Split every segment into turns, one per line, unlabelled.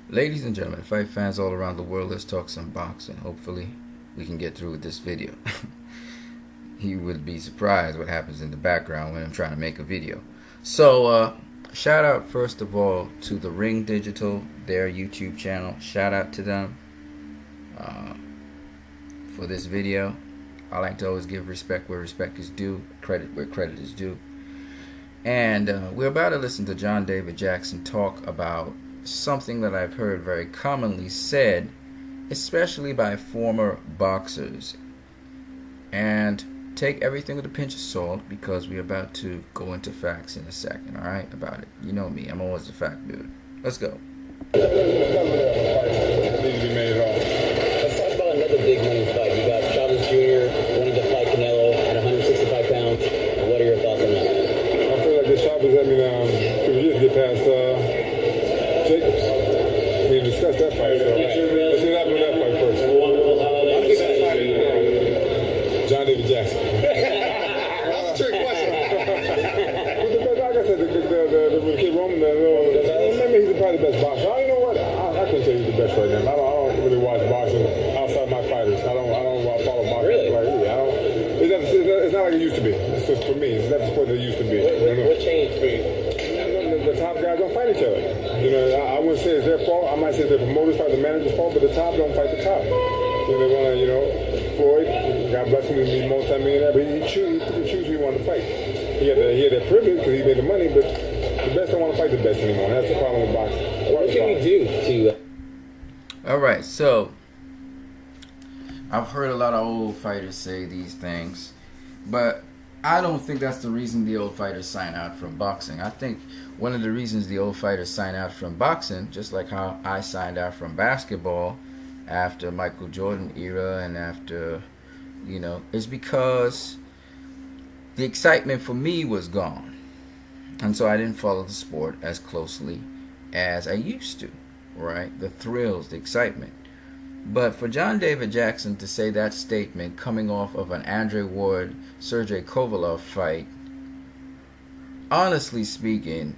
Ladies and gentlemen, fight fans all around the world, let's talk some boxing. Hopefully, we can get through with this video. You would be surprised what happens in the background when I'm trying to make a video. So, shout out first of all to the Ring Digital, their YouTube channel. Shout out to them for this video. I like to always give respect where respect is due, credit where credit is due. And we're about to listen to John David Jackson talk about something that I've heard very commonly said, especially by former boxers. And take everything with a pinch of salt because we're about to go into facts in a second, alright, about it. You know me, I'm always a fact dude. Let's go.
Let's talk about another big money fight. You got Chavez Jr. wanting to fight Canelo at 165 pounds. What are your thoughts on that?
I feel like the Chavez, could just get past Jacobs. We discussed that fight, so let's see what happens with that fight first. John David Jackson.
That's a trick question.
Like I said, the kid Roman, maybe he's probably the best boxer. You know what? I can tell you he's the best right now. I don't really watch boxing outside my fighters. I don't follow boxing.
Really?
It's not like it used to be. It's just for me. It's not the sport that it used to be.
What changed for you?
The top guys don't fight each other. You know, I wouldn't say it's their fault. I might say it's the promoter's fault, the manager's fault, but the top don't fight the top. They want to, Floyd, God bless him, he's multi-millionaire, but he choose who he wanted to fight. He had that privilege because he made the money, but the best don't want to fight the best anymore. That's the problem with boxing.
What can we do to...
Alright, so I've heard a lot of old fighters say these things, but I don't think that's the reason the old fighters sign out from boxing. I think one of the reasons the old fighters sign out from boxing, just like how I signed out from basketball after Michael Jordan era and after, is because the excitement for me was gone. And so I didn't follow the sport as closely as I used to, right? The thrills, the excitement. But for John David Jackson to say that statement coming off of an Andre Ward, Sergey Kovalev fight, honestly speaking,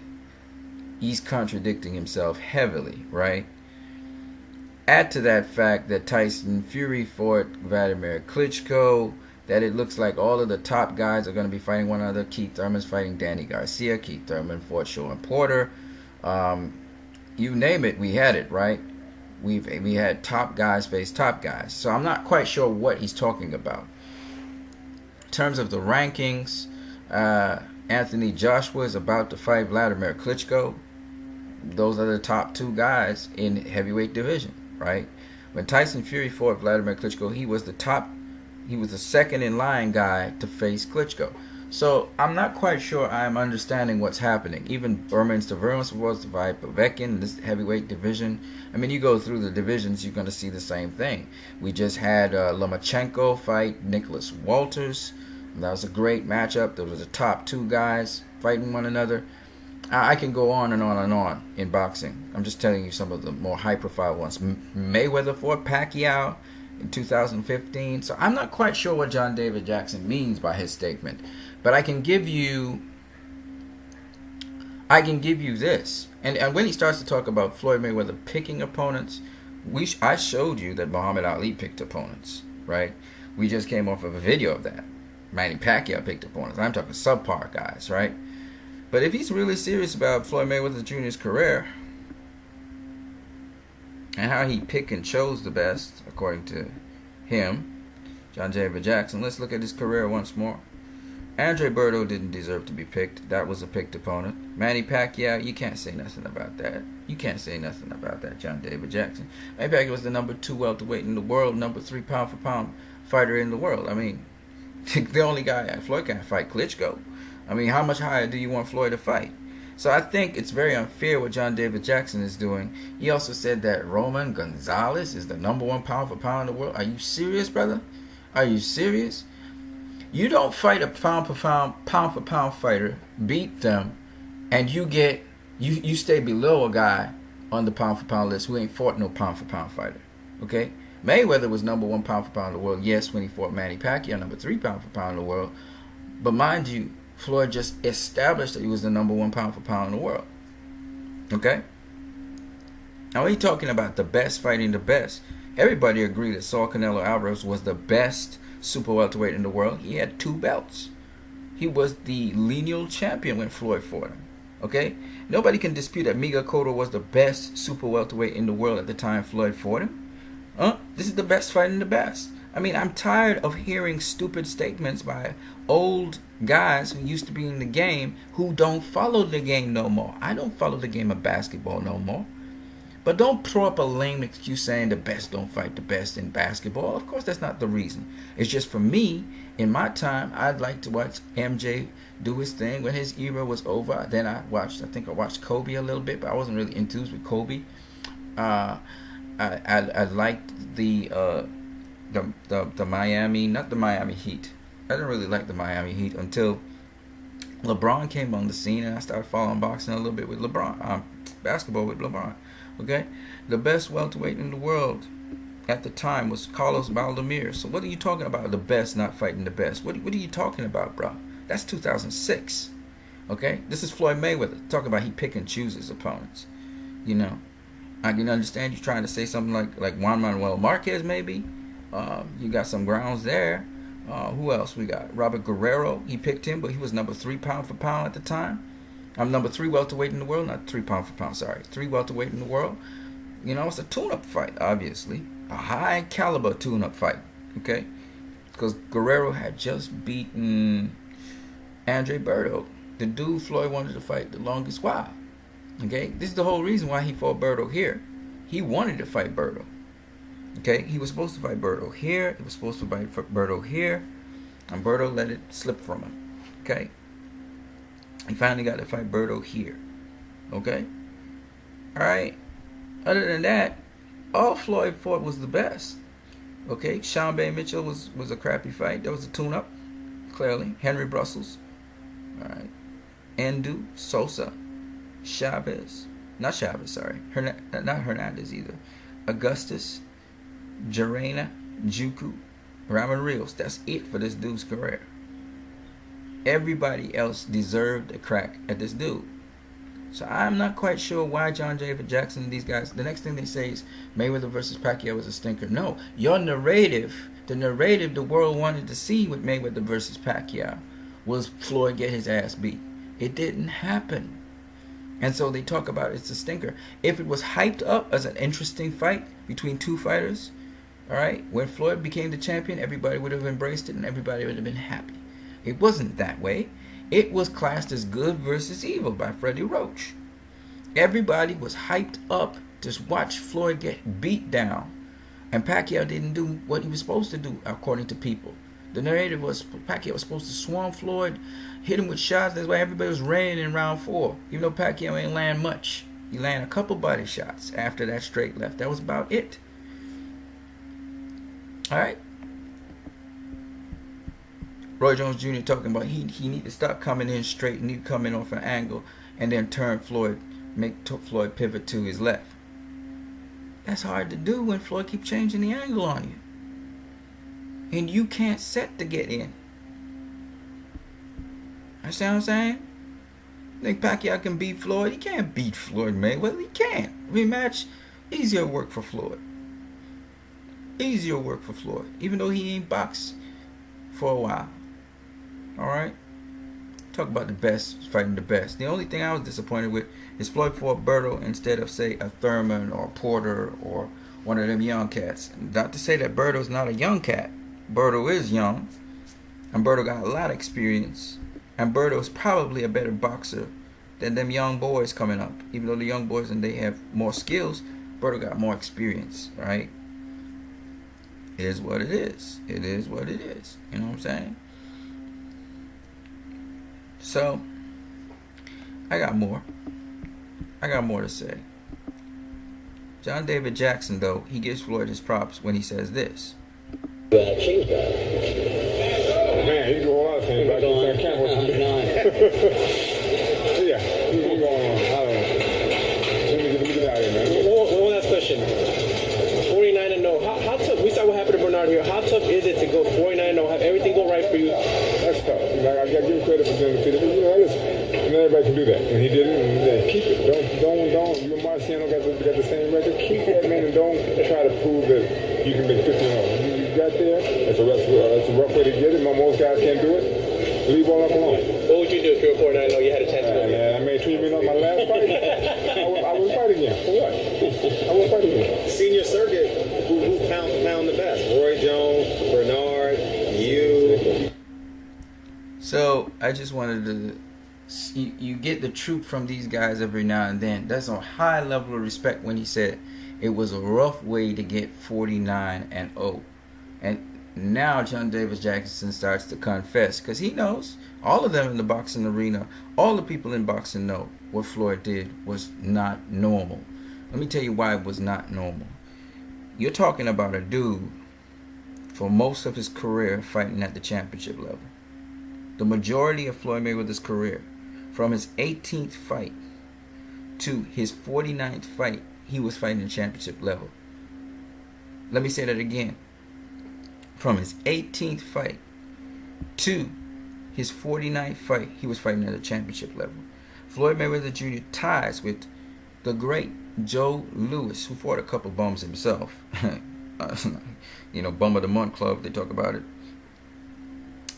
he's contradicting himself heavily, right? Add to that fact that Tyson Fury fought Vladimir Klitschko, that it looks like all of the top guys are going to be fighting one another. Keith Thurman's fighting Danny Garcia. Keith Thurman fought Sean Porter. You name it, we had it, right? We had top guys face top guys. So I'm not quite sure what he's talking about. In terms of the rankings, Anthony Joshua is about to fight Vladimir Klitschko. Those are the top two guys in heavyweight division, right? When Tyson Fury fought Vladimir Klitschko, he was the second in line guy to face Klitschko. So I'm not quite sure I'm understanding what's happening. Even Berman Stavros was to fight Povetkin in this heavyweight division. I mean, you go through the divisions, you're going to see the same thing. We just had Lomachenko fight Nicholas Walters. That was a great matchup. Those were the top two guys fighting one another. I can go on and on and on in boxing. I'm just telling you some of the more high-profile ones. Mayweather fought Pacquiao in 2015. So I'm not quite sure what John David Jackson means by his statement. But I can give you this. And when he starts to talk about Floyd Mayweather picking opponents, I showed you that Muhammad Ali picked opponents, right? We just came off of a video of that. Manny Pacquiao picked opponents. I'm talking subpar guys, right? But if he's really serious about Floyd Mayweather Jr.'s career and how he picked and chose the best, according to him, John David Jackson, let's look at his career once more. Andre Berto didn't deserve to be picked. That was a picked opponent. Manny Pacquiao, you can't say nothing about that. You can't say nothing about that, John David Jackson. Manny Pacquiao was the number 2 welterweight in the world, number 3 pound-for-pound fighter in the world. I mean, the only guy, Floyd can't fight Klitschko. I mean, how much higher do you want Floyd to fight? So I think it's very unfair what John David Jackson is doing. He also said that Roman Gonzalez is the number 1 pound-for-pound in the world. Are you serious, brother? Are you serious? You don't fight a pound-for-pound fighter, beat them, and you stay below a guy on the pound-for-pound list who ain't fought no pound-for-pound fighter. Okay? Mayweather was number 1 pound-for-pound in the world, yes, when he fought Manny Pacquiao, number 3 pound-for-pound in the world. But mind you, Floyd just established that he was the number 1 pound-for-pound in the world. Okay? Now, when you're talking about the best fighting the best, everybody agreed that Saul Canelo Alvarez was the best super welterweight in the world. He had 2 belts. He was the lineal champion when Floyd fought him. Okay? Nobody can dispute that Miguel Cotto was the best super welterweight in the world at the time Floyd fought him. This is the best fighting the best. I mean, I'm tired of hearing stupid statements by old guys who used to be in the game who don't follow the game no more. I don't follow the game of basketball no more. But don't throw up a lame excuse saying the best don't fight the best in basketball. Of course, that's not the reason. It's just for me, in my time, I'd like to watch MJ do his thing when his era was over. Then I think I watched Kobe a little bit, but I wasn't really enthused with Kobe. I liked the Miami, not the Miami Heat. I didn't really like the Miami Heat until LeBron came on the scene, and I started following boxing a little bit with LeBron, basketball with LeBron. Okay, the best welterweight in the world at the time was Carlos Valdemir. So what are you talking about? The best not fighting the best? What are you talking about, bro? That's 2006. Okay, this is Floyd Mayweather talking about he pick and choose his opponents. You know, I can understand you trying to say something like Juan Manuel Marquez maybe. You got some grounds there. Who else we got? Robert Guerrero. He picked him, but he was number 3 pound for pound at the time. I'm number 3 welterweight in the world, not 3 pound for pound. Sorry, 3 welterweight in the world. You know, it's a tune-up fight, obviously, a high caliber tune-up fight. Okay, because Guerrero had just beaten Andre Berto, the dude Floyd wanted to fight the longest while. Okay, this is the whole reason why he fought Berto here. He wanted to fight Berto. Okay, he was supposed to fight Berto here. He was supposed to fight Berto here, and Berto let it slip from him. Okay, he finally got to fight Berto here. Okay, all right. Other than that, all Floyd fought was the best. Okay, Sean Bay Mitchell was a crappy fight. That was a tune-up, clearly. Henry Brussels, all right. Ndu, Sosa, Chavez, not Chavez, sorry. Not Hernandez either. Augustus, Jarena, Juku, Ramon Rios. That's it for this dude's career. Everybody else deserved a crack at this dude. So I'm not quite sure why John David Jackson and these guys, the next thing they say is Mayweather versus Pacquiao was a stinker. No, your narrative, the narrative the world wanted to see with Mayweather versus Pacquiao was Floyd get his ass beat. It didn't happen. And so they talk about it's a stinker. If it was hyped up as an interesting fight between 2 fighters, all right, when Floyd became the champion, everybody would have embraced it and everybody would have been happy. It wasn't that way. It was classed as good versus evil by Freddie Roach. Everybody was hyped up to watch Floyd get beat down. And Pacquiao didn't do what he was supposed to do, according to people. The narrative was Pacquiao was supposed to swarm Floyd, hit him with shots. That's why everybody was running in round 4. Even though Pacquiao ain't land much. He landed a couple body shots after that straight left. That was about it. Alright. Roy Jones Jr. talking about he need to stop coming in straight, need to come in off an angle, and then turn Floyd, make Floyd pivot to his left. That's hard to do when Floyd keeps changing the angle on you. And you can't set to get in. Understand what I'm saying? Think Pacquiao can beat Floyd? He can't beat Floyd Mayweather. He can't. Rematch, easier work for Floyd. Easier work for Floyd. Even though he ain't boxed for a while. Alright? Talk about the best fighting the best. The only thing I was disappointed with is Floyd fought Berto instead of, say, a Thurman or a Porter or one of them young cats. Not to say that Berto's not a young cat. Berto is young. And Berto got a lot of experience. And Berto's probably a better boxer than them young boys coming up. Even though the young boys and they have more skills, Berto got more experience, right? It is what it is. It is what it is. You know what I'm saying? So, I got more. I got more to say. John David Jackson, though, he gives Floyd his props when he says this.
Change that.
Man, you do a lot of things. But I can't watch him. Yeah, you going on. I don't know. Let me get out of here, man.
One last question. 49-0. How tough? We saw what happened to Bernard here. How tough is it to go 49-0, have everything go right for you?
That's tough. I got to give him credit for doing undefeated. But, you know, listen, and everybody can do that. And he did it, and keep it. Don't. You and Marciano got the same record. Keep that, man, and don't try to prove that you can make 50 and 0. You got there. That's a rough way to get it. Most guys can't do it. Leave all up alone.
What would you do if you were 4-9? You had a chance to go?
Man, I made 3 minutes on my last fight. I would fight again. For what? I would fight again.
Senior circuit, who's pound for pound the best? Roy Jones, Bernard, you.
So I just wanted to. You get the truth from these guys every now and then. That's a high level of respect when he said it was a rough way to get 49-0. And now John Davis Jackson starts to confess because he knows, all of them in the boxing arena, all the people in boxing know what Floyd did was not normal. Let me tell you why it was not normal. You're talking about a dude for most of his career fighting at the championship level. The majority of Floyd Mayweather's career, from his 18th fight to his 49th fight, he was fighting at championship level. Let me say that again. From his 18th fight to his 49th fight, he was fighting at a championship level. Floyd Mayweather Jr. ties with the great Joe Louis, who fought a couple bums himself. You know, Bum of the Month Club, they talk about it.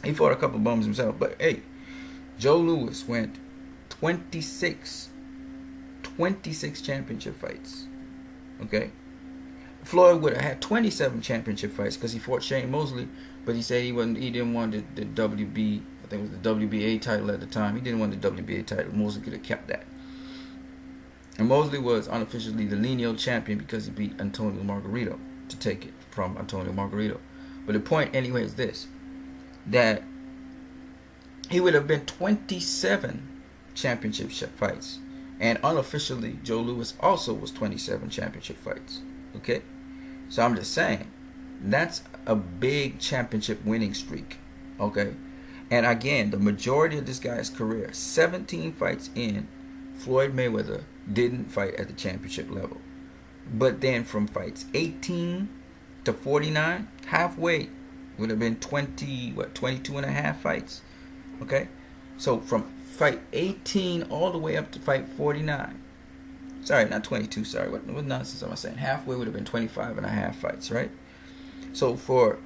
He fought a couple bums himself. But hey, Joe Louis went 26 championship fights. Okay? Floyd would have had 27 championship fights because he fought Shane Mosley, but he said he didn't want the WB, I think it was the WBA title at the time. He didn't want the WBA title. Mosley could have kept that. And Mosley was unofficially the lineal champion because he beat Antonio Margarito to take it from Antonio Margarito. But the point anyway is this, that he would have been 27 championship fights. And unofficially, Joe Louis also was 27 championship fights. Okay? So I'm just saying, that's a big championship winning streak. Okay? And again, the majority of this guy's career, 17 fights in, Floyd Mayweather didn't fight at the championship level. But then from fights 18 to 49, halfway would have been 22 and a half fights. Okay? So from fight 18 all the way up to fight 49. Sorry, not 22, sorry. What nonsense am I saying? Halfway would have been 25 and a half fights, right? So for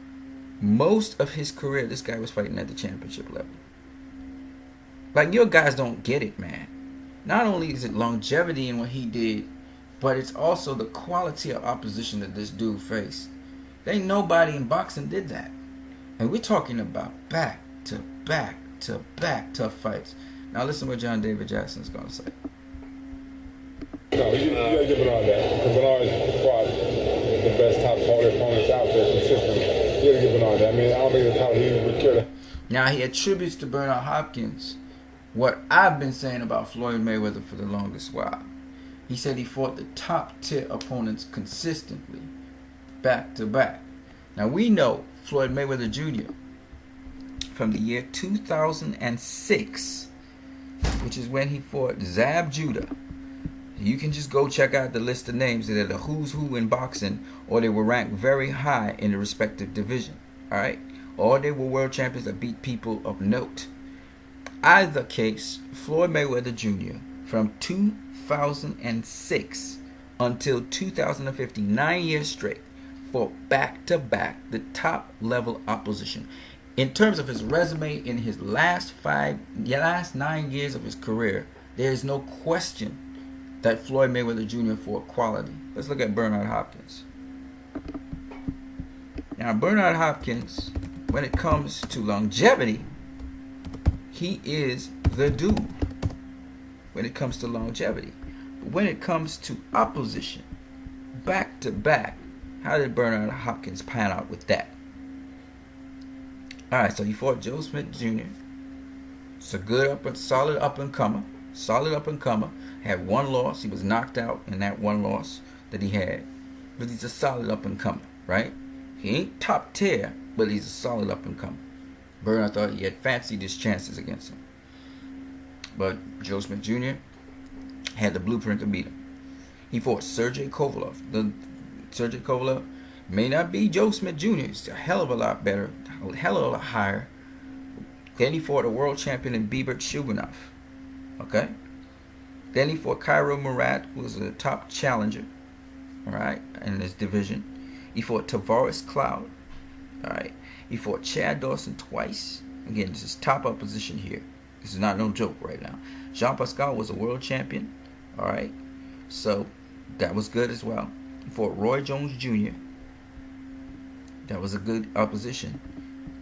most of his career, this guy was fighting at the championship level. Like, your guys don't get it, man. Not only is it longevity in what he did, but it's also the quality of opposition that this dude faced. There ain't nobody in boxing did that. And we're talking about back to back to back tough fights. Now listen what John David Jackson's going to say.
No, you gotta give Bernard that. Because Bernard fought the best top quality opponents out there consistently. You gotta give Bernard that. I mean, I don't think the top he would kill that.
Now he attributes to Bernard Hopkins what I've been saying about Floyd Mayweather for the longest while. He said he fought the top tier opponents consistently, back to back. Now we know Floyd Mayweather Jr. from the year 2006, which is when he fought Zab Judah. You can just go check out the list of names. They're the who's who in boxing, or they were ranked very high in the respective division. Alright? Or they were world champions that beat people of note. Either case, Floyd Mayweather Jr. from 2006 until 2015, 9 years straight, fought back to back the top level opposition. In terms of his resume in his last 9 years of his career, there is no question that Floyd Mayweather Jr. fought quality. Let's look at Bernard Hopkins. Now, Bernard Hopkins, when it comes to longevity, he is the dude when it comes to longevity. But when it comes to opposition, back to back, how did Bernard Hopkins pan out with that? Alright, so he fought Joe Smith Jr. It's a good solid up and comer. Had one loss. He was knocked out in that one loss that he had. But he's a solid up and comer, right? He ain't top tier, but he's a solid up and comer. Bernard thought he had fancied his chances against him. But Joe Smith Jr. had the blueprint to beat him. He fought Sergey Kovalev. Sergey Kovalev may not be Joe Smith Jr. He's a hell of a lot better, a hell of a lot higher, Then he fought a world champion in Bebert Shubanov. Okay. Then he fought Cairo Murat, who was a top challenger, all right, in his division. He fought Tavares Cloud, all right. He fought Chad Dawson twice. Again, this is top opposition here. This is not no joke right now. Jean Pascal was a world champion, all right. So that was good as well. He fought Roy Jones Jr. That was a good opposition.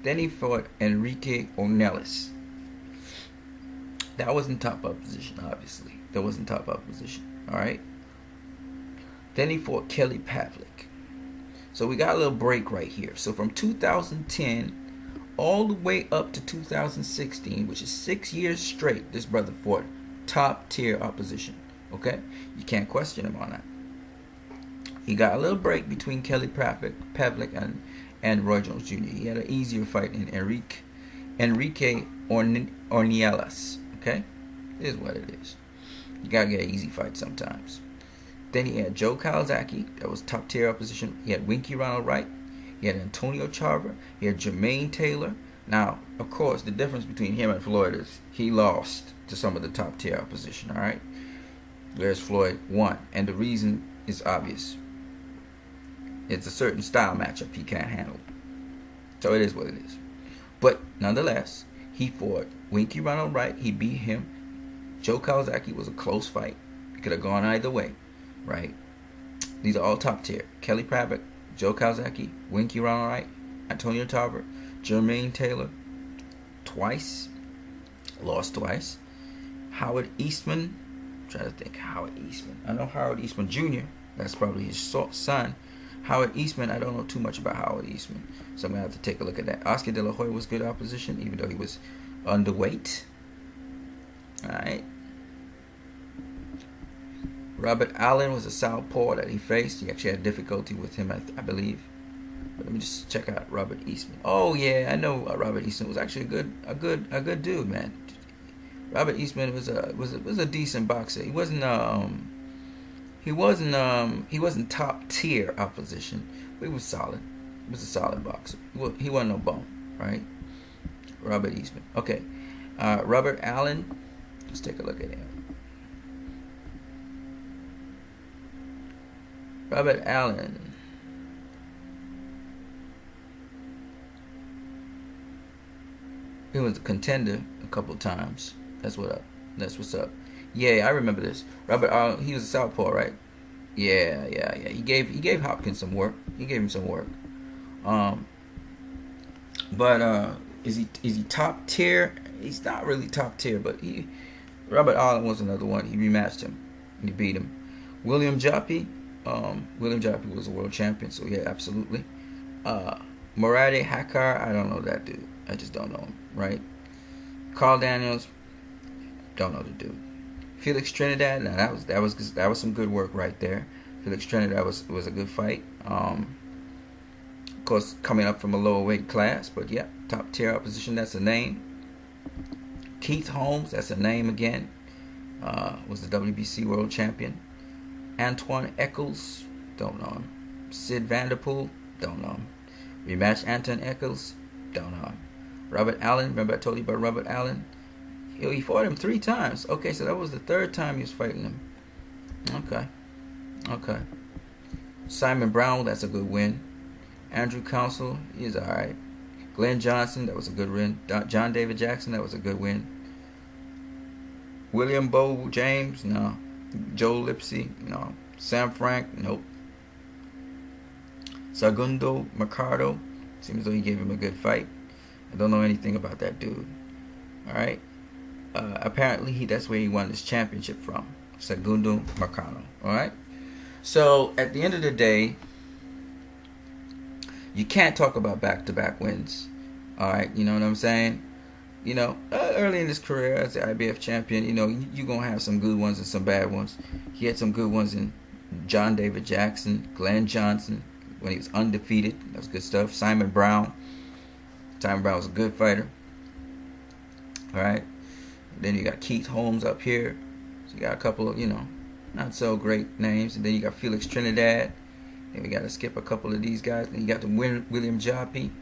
Then he fought Enrique Ornelas. That wasn't top opposition, obviously. That wasn't top opposition. Alright. Then he fought Kelly Pavlik. So we got a little break right here. So from 2010 all the way up to 2016, which is 6 years straight, this brother fought top tier opposition. Okay? You can't question him on that. He got a little break between Kelly Pavlik and Roy Jones Jr. He had an easier fight in Enrique Ornelas. Okay? It is what it is. You gotta get an easy fight sometimes. Then he had Joe Calzaghe, that was top tier opposition. He had Winky Ronald Wright. He had Antonio Charver. He had Jermaine Taylor. Now, of course, the difference between him and Floyd is he lost to some of the top tier opposition, alright? Whereas Floyd won. And the reason is obvious. It's a certain style matchup he can't handle. So it is what it is. But nonetheless, he fought Winky Ronald Wright. He beat him. Joe Calzaghe was a close fight. It could have gone either way, right? These are all top tier. Kelly Pavlik, Joe Calzaghe, Winky Ronald Wright, Antonio Tarver, Jermaine Taylor, twice, lost twice. Howard Eastman, I'm trying to think. Howard Eastman. I know Howard Eastman Jr. That's probably his son. Howard Eastman, I don't know too much about Howard Eastman, so I'm going to have to take a look at that. Oscar De La Hoya was good opposition, even though he was underweight. Alright. Robert Allen was a southpaw that he faced. He actually had difficulty with him, I believe. But let me just check out Robert Eastman. Oh yeah, I know Robert Eastman was actually a good dude, man. Robert Eastman was a decent boxer. He wasn't top tier opposition, but he was solid. He was a solid boxer. He wasn't no bum, right? Robert Eastman. Okay. Robert Allen. Let's take a look at him. Robert Allen. He was a contender a couple times. That's what's up. Yeah, I remember this. Robert Allen, he was a southpaw, right? Yeah. He gave Hopkins some work. He gave him some work. But is he top tier? He's not really top tier, but Robert Allen was another one. He rematched him and he beat him. William Joppy. William Joppy was a world champion, so yeah, absolutely. Moradi Hakar, I don't know that dude. I just don't know him, right? Carl Daniels, don't know the dude. Felix Trinidad, now that was some good work right there. Felix Trinidad was a good fight. Of course, coming up from a lower weight class, but yeah, top tier opposition. That's a name. Keith Holmes, that's a name again. Was the WBC world champion. Antoine Eccles, don't know him. Sid Vanderpool, don't know him. Rematch Anton Eccles, don't know him. Robert Allen, remember I told you about Robert Allen? He fought him 3 times. Okay, so that was the 3rd time he was fighting him. Okay. Simon Brown, that's a good win. Andrew Council, he's alright. Glenn Johnson, that was a good win. John David Jackson, that was a good win. William Bo James, no. Joe Lipsy, no. Sam Frank, nope. Segundo Mercado, seems as though he gave him a good fight. I don't know anything about that dude. Alright. Apparently that's where he won his championship from. Segundo Mercado. Alright. So at the end of the day, you can't talk about back-to-back wins. Alright, you know what I'm saying? You know, early in his career as the IBF champion, you know, you're going to have some good ones and some bad ones. He had some good ones in John David Jackson, Glenn Johnson, when he was undefeated. That was good stuff. Simon Brown. Simon Brown was a good fighter. Alright. Then you got Keith Holmes up here. So you got a couple of, you know, not so great names. And then you got Felix Trinidad. And we got to skip a couple of these guys. Then you got the William Joppy.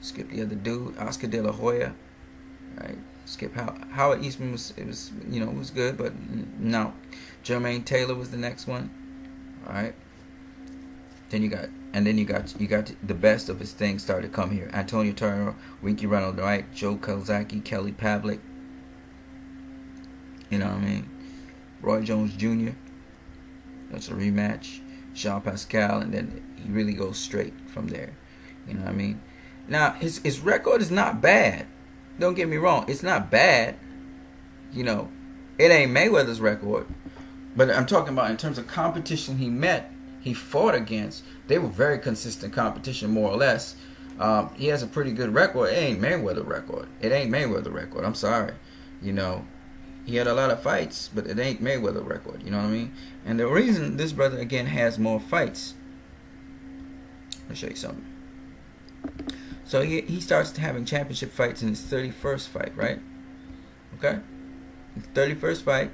Skip the other dude, Oscar De La Hoya. Right? Skip Howard Eastman was was good, but no. Jermaine Taylor was the next one. All right. Then you got the best of his things started to come here. Antonio Tarver, Winky Reynolds, right? Joe Kozaki, Kelly Pavlik. You know what I mean? Roy Jones Jr. That's a rematch. Jean Pascal, and then he really goes straight from there. You know what I mean? Now his record is not bad. Don't get me wrong, it's not bad. You know, it ain't Mayweather's record, but I'm talking about in terms of competition he fought against. They were very consistent competition, more or less. He has a pretty good record. It ain't Mayweather record. It ain't Mayweather record. I'm sorry. You know, he had a lot of fights, but it ain't Mayweather record. You know what I mean? And the reason this brother again has more fights. I'll show you something. So he starts having championship fights in his 31st fight, right? Okay? His 31st fight.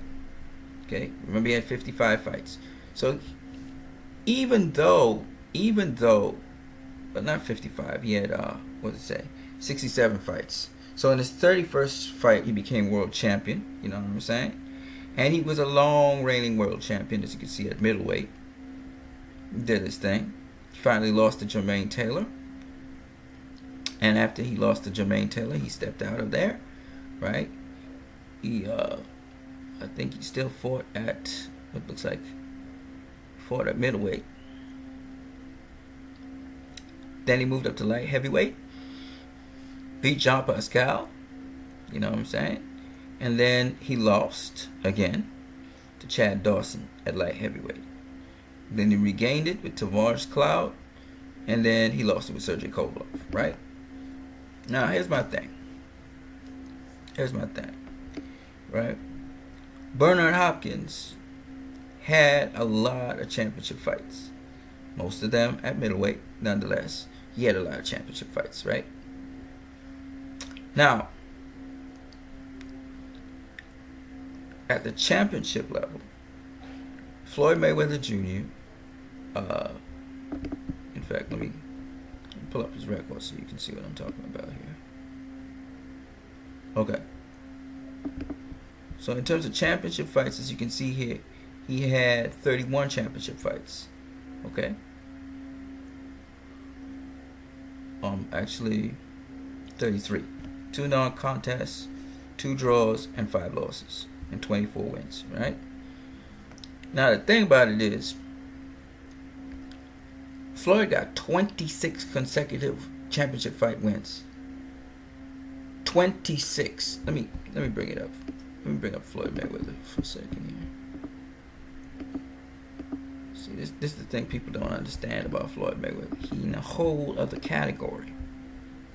Okay? Remember he had 55 fights. So even though, but not 55, he had, 67 fights. So in his 31st fight, he became world champion, you know what I'm saying? And he was a long reigning world champion, as you can see, at middleweight. He did his thing. He finally lost to Jermaine Taylor. And after he lost to Jermaine Taylor, he stepped out of there, right? He, I think he still fought at, what looks like, fought at middleweight. Then he moved up to light heavyweight. Beat Jean Pascal. You know what I'm saying? And then he lost again to Chad Dawson at light heavyweight. Then he regained it with Tavares Cloud. And then he lost it with Sergey Kovalev, right? Now, here's my thing. Right? Bernard Hopkins had a lot of championship fights. Most of them at middleweight, nonetheless. He had a lot of championship fights, right? Now, at the championship level, Floyd Mayweather Jr., in fact, let me pull up his record so you can see what I'm talking about here. Okay. So in terms of championship fights, as you can see here, he had 31 championship fights. Okay. Actually, 33. 2 non-contests, 2 draws, and 5 losses, and 24 wins, right? Now, the thing about it is, Floyd got 26 consecutive championship fight wins. 26. Let me bring it up. Let me bring up Floyd Mayweather for a second here. See, this is the thing people don't understand about Floyd Mayweather. He's in a whole other category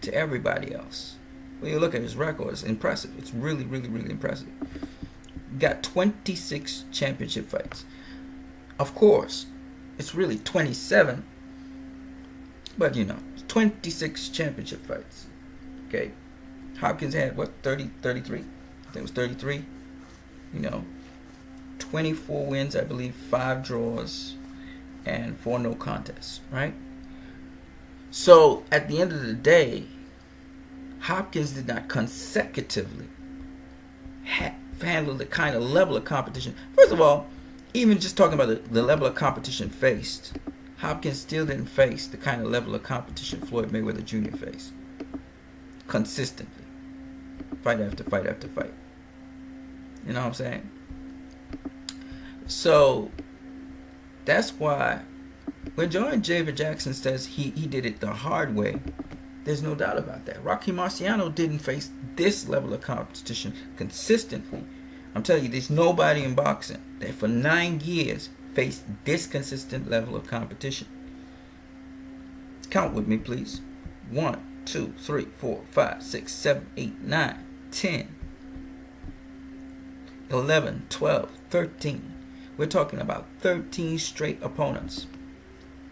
to everybody else. When you look at his record, it's impressive. It's really, really, really impressive. Got 26 championship fights. Of course, it's really 27. But, 26 championship fights. Okay. Hopkins had, 33? I think it was 33. 24 wins, I believe, 5 draws, and 4 no contests, right? So, at the end of the day, Hopkins did not consecutively handle the kind of level of competition. First of all, even just talking about the level of competition faced, Hopkins still didn't face the kind of level of competition Floyd Mayweather Jr. faced. Consistently. Fight after fight after fight. You know what I'm saying? So, that's why when John David Jackson says he did it the hard way, there's no doubt about that. Rocky Marciano didn't face this level of competition consistently. I'm telling you, there's nobody in boxing that for 9 years faced this consistent level of competition. Count with me, please. 1, 2, 3, 4, 5, 6, 7, 8, 9, 10, 11, 12, 13. We're talking about 13 straight opponents.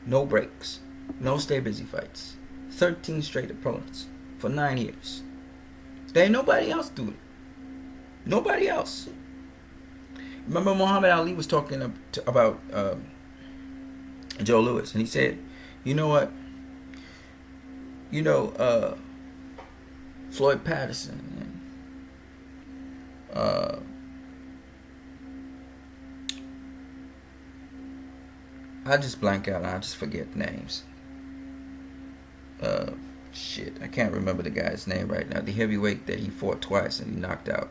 No breaks. No stay busy fights. 13 straight opponents for 9 years. There ain't nobody else do it. Nobody else. Remember Muhammad Ali was talking about Joe Louis, and he said, you know what? Floyd Patterson I just blank out and I just forget names. Shit, I can't remember the guy's name right now. The heavyweight that he fought twice and he knocked out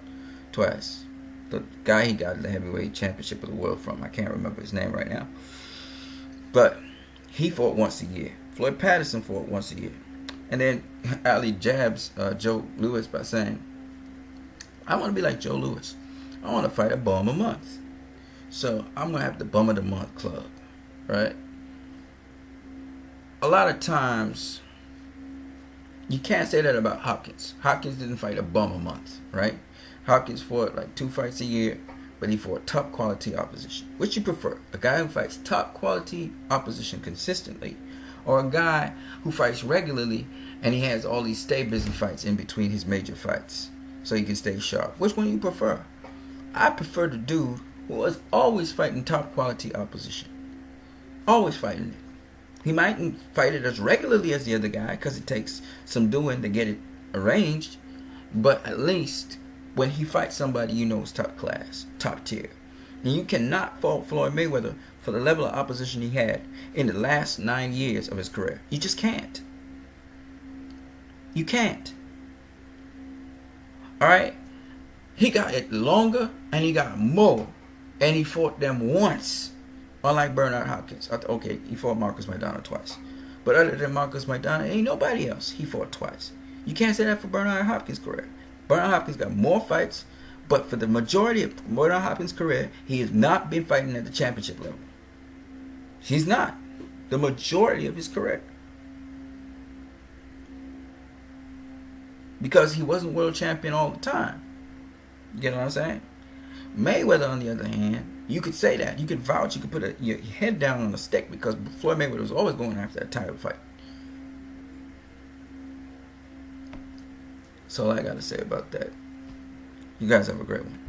twice. The guy he got the heavyweight championship of the world from. I can't remember his name right now. But he fought once a year. Floyd Patterson fought once a year. And then Ali jabs Joe Louis by saying, I want to be like Joe Louis. I want to fight a bum a month. So I'm going to have the bum of the month club. Right? A lot of times, you can't say that about Hopkins. Hopkins didn't fight a bum a month, right? Hopkins fought like 2 fights a year, but he fought top quality opposition. Which you prefer? A guy who fights top quality opposition consistently, or a guy who fights regularly and he has all these stay busy fights in between his major fights so he can stay sharp? Which one do you prefer? I prefer the dude who was always fighting top quality opposition. Always fighting it. He mightn't fight it as regularly as the other guy because it takes some doing to get it arranged, but at least when he fights somebody you know is top class, top tier. And you cannot fault Floyd Mayweather for the level of opposition he had in the last 9 years of his career. You just can't. You can't. Alright? He got it longer and he got more. And he fought them once. Unlike Bernard Hopkins. Okay, he fought Marcus Maidana twice. But other than Marcus Maidana, ain't nobody else he fought twice. You can't say that for Bernard Hopkins' career. Bernard Hopkins got more fights, but for the majority of Bernard Hopkins' career, he has not been fighting at the championship level. He's not. The majority of his career. Because he wasn't world champion all the time. You get what I'm saying? Mayweather, on the other hand, you could say that. You could vouch. You could put your head down on a stick because Floyd Mayweather was always going after that title fight. That's all I got to say about that. You guys have a great one.